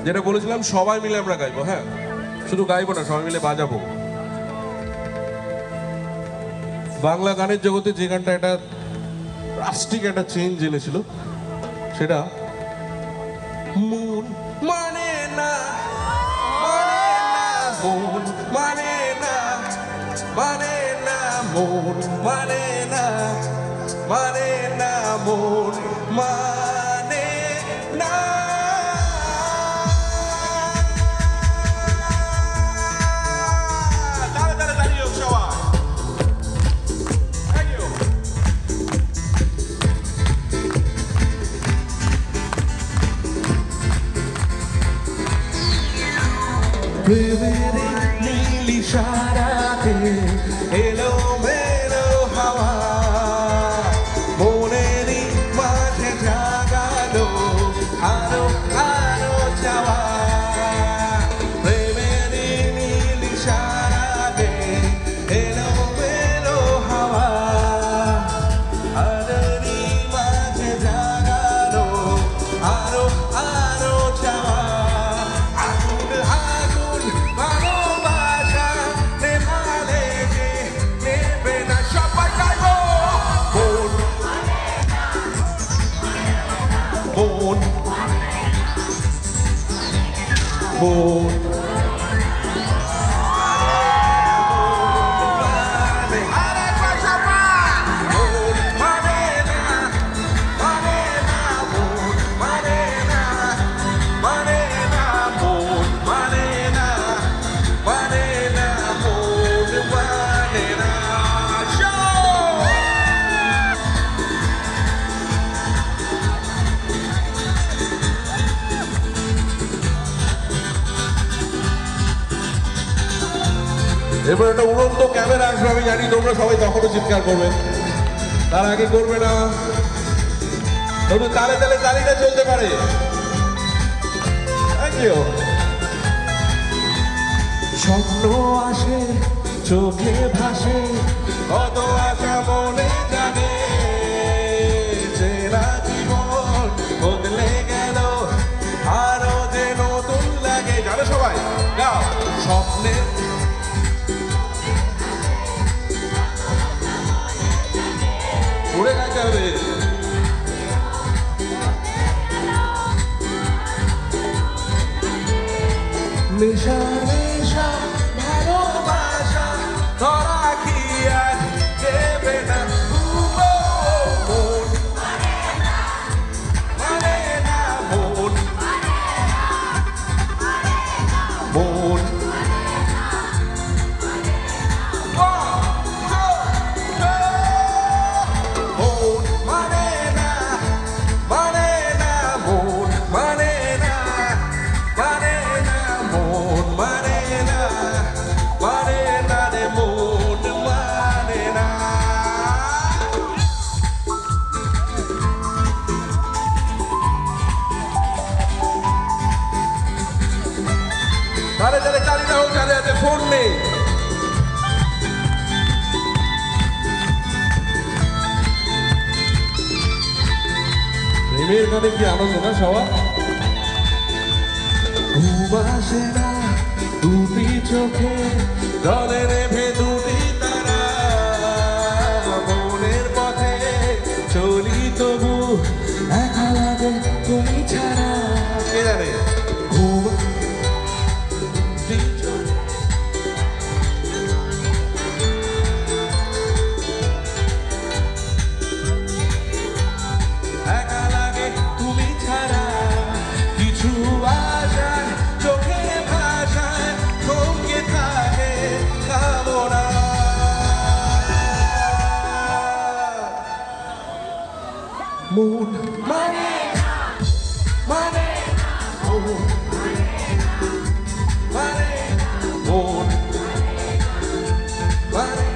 যেটা বলেছিলাম সবাই মিলে আমরা গাইবো, হ্যাঁ শুধু গাইবো না, সবাই মিলে বাজাবো। বাংলা গানের জগতে যে গানটা একটা প্লাস্টিক একটা চেঞ্জ এনেছিল সেটা মন মানে না, মন মানে না, মানে না মন মানে না, মানে না মন মানে না। প্রেমের নীল ইশারাতে এলো মেলো হাওয়া, মনেরই মাঝে জাগালো আরো আরো চাওয়া। প্রেমের নীল ইশারাতে এলো মেলো হাওয়া, আরোরই মাঝে জাগালো আরো আরো চাওয়া। মন মন এবার একটা উড়ন্ত ক্যামেরা আসবে, আমি জানি তোমরা সবাই তখনও চিৎকার করবে, তার আগে করবে না। তবে তালে তালে তালিটা চলতে পারে। স্বপ্ন আসে চোখে ভাসে, কত আশা মনে জাগে, চেনা জীবন বদলে গেল আরো যে নতুন লাগে। জানো সবাই গাও স্বপ্নে উড়ে গাইতে হবে। নেশা নেশা ভালোবাসা ধরা কি আর দেবে না, মন মানে না, মন মন তাহলে তাহলে চালিয়ে হোক, যাদের হাতে ফোন নেই। প্রেমের গানে কি আনন্দ না সবার। ঘুম আসে না দুটি চোখে, জলে নেভে দুটি তারা, মনের পথে চলি তবু একা লাগে তুমি ছাড়া। কে জানে ঘুম একা লাগে তুমি ছাড়া, কিছু আশায় চোখে ভাষায় থমকে থাকে কামনা। মন মানে মানে মন মানে মন মানে